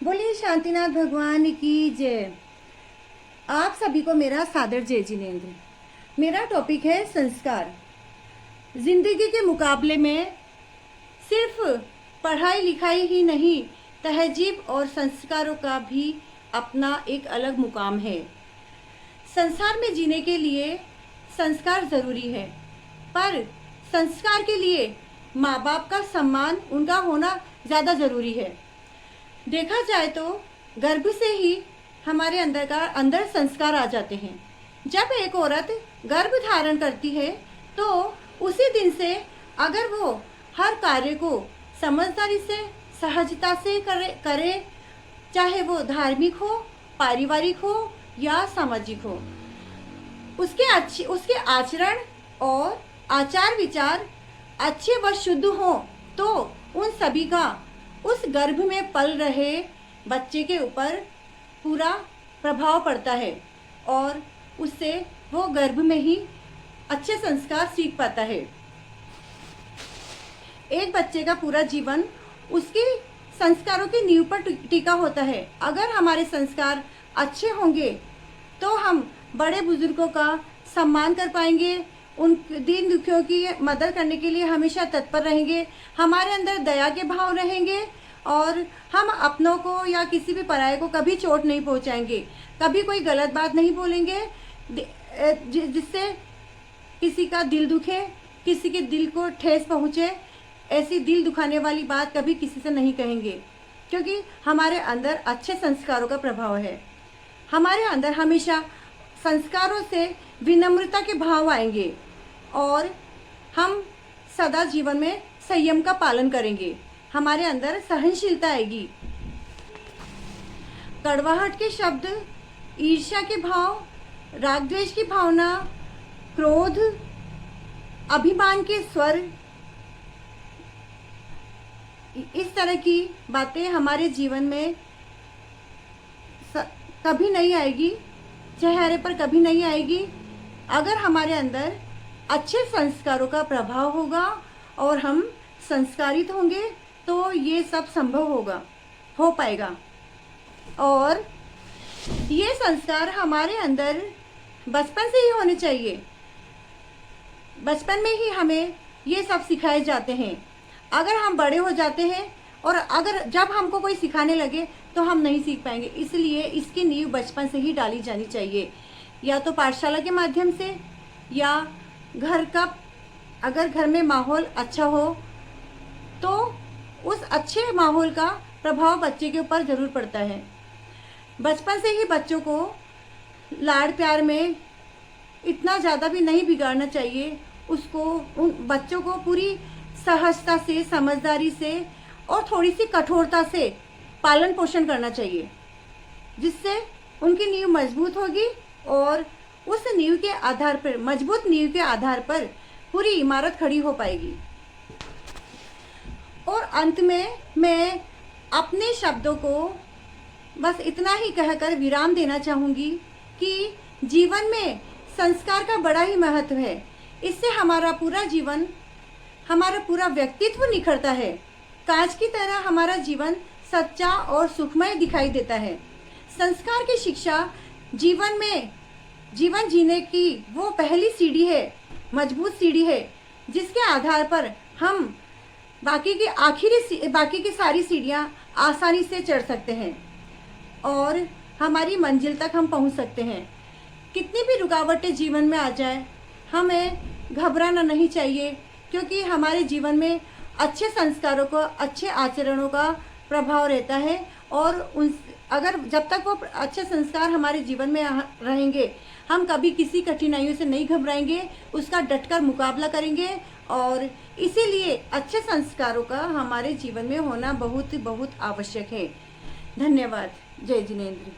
बोलिए शांतिनाथ भगवान की जय। आप सभी को मेरा सादर जय जिनेन्द्र। मेरा टॉपिक है संस्कार। जिंदगी के मुकाबले में सिर्फ पढ़ाई लिखाई ही नहीं, तहजीब और संस्कारों का भी अपना एक अलग मुकाम है। संसार में जीने के लिए संस्कार ज़रूरी है, पर संस्कार के लिए माँ बाप का सम्मान उनका होना ज़्यादा ज़रूरी है। देखा जाए तो गर्भ से ही हमारे अंदर संस्कार आ जाते हैं। जब एक औरत गर्भ धारण करती है तो उसी दिन से अगर वो हर कार्य को समझदारी से, सहजता से करे, चाहे वो धार्मिक हो, पारिवारिक हो या सामाजिक हो, उसके आचरण और आचार विचार अच्छे व शुद्ध हो तो उन सभी का उस गर्भ में पल रहे बच्चे के ऊपर पूरा प्रभाव पड़ता है और उससे वो गर्भ में ही अच्छे संस्कार सीख पाता है। एक बच्चे का पूरा जीवन उसके संस्कारों की नींव पर टिका होता है। अगर हमारे संस्कार अच्छे होंगे तो हम बड़े बुजुर्गों का सम्मान कर पाएंगे, उन दीन दुखियों की मदद करने के लिए हमेशा तत्पर रहेंगे, हमारे अंदर दया के भाव रहेंगे और हम अपनों को या किसी भी पराये को कभी चोट नहीं पहुंचाएंगे, कभी कोई गलत बात नहीं बोलेंगे जिससे किसी का दिल दुखे, किसी के दिल को ठेस पहुंचे। ऐसी दिल दुखाने वाली बात कभी किसी से नहीं कहेंगे, क्योंकि हमारे अंदर अच्छे संस्कारों का प्रभाव है। हमारे अंदर हमेशा संस्कारों से विनम्रता के भाव आएंगे और हम सदा जीवन में संयम का पालन करेंगे। हमारे अंदर सहनशीलता आएगी। कड़वाहट के शब्द, ईर्ष्या के भाव, राग द्वेष की भावना, क्रोध, अभिमान के स्वर, इस तरह की बातें हमारे जीवन में कभी नहीं आएगी, चेहरे पर कभी नहीं आएगी अगर हमारे अंदर अच्छे संस्कारों का प्रभाव होगा और हम संस्कारित होंगे तो ये सब संभव हो पाएगा। और ये संस्कार हमारे अंदर बचपन से ही होने चाहिए। बचपन में ही हमें ये सब सिखाए जाते हैं। अगर हम बड़े हो जाते हैं और अगर जब हमको कोई सिखाने लगे तो हम नहीं सीख पाएंगे, इसलिए इसकी नींव बचपन से ही डाली जानी चाहिए, या तो पाठशाला के माध्यम से या घर का, अगर घर में माहौल अच्छा हो तो उस अच्छे माहौल का प्रभाव बच्चे के ऊपर ज़रूर पड़ता है। बचपन से ही बच्चों को लाड़ प्यार में इतना ज़्यादा भी नहीं बिगाड़ना चाहिए। उसको, उन बच्चों को पूरी सहजता से, समझदारी से और थोड़ी सी कठोरता से पालन पोषण करना चाहिए, जिससे उनकी नींव मजबूत होगी और उस नींव के आधार पर, मजबूत नींव के आधार पर पूरी इमारत खड़ी हो पाएगी। और अंत में मैं अपने शब्दों को बस इतना ही कहकर विराम देना चाहूँगी कि जीवन में संस्कार का बड़ा ही महत्व है। इससे हमारा पूरा जीवन, हमारा पूरा व्यक्तित्व निखरता है। कांच की तरह हमारा जीवन सच्चा और सुखमय दिखाई देता है। संस्कार की शिक्षा जीवन में, जीवन जीने की वो पहली सीढ़ी है, मजबूत सीढ़ी है, जिसके आधार पर हम बाकी की सारी सीढ़ियाँ आसानी से चढ़ सकते हैं और हमारी मंजिल तक हम पहुंच सकते हैं। कितनी भी रुकावटें जीवन में आ जाए, हमें घबराना नहीं चाहिए, क्योंकि हमारे जीवन में अच्छे संस्कारों को, अच्छे आचरणों का प्रभाव रहता है और अगर जब तक वो अच्छे संस्कार हमारे जीवन में रहेंगे, हम कभी किसी कठिनाइयों से नहीं घबराएंगे, उसका डटकर मुकाबला करेंगे। और इसीलिए अच्छे संस्कारों का हमारे जीवन में होना बहुत बहुत आवश्यक है। धन्यवाद। जय जिनेन्द्र।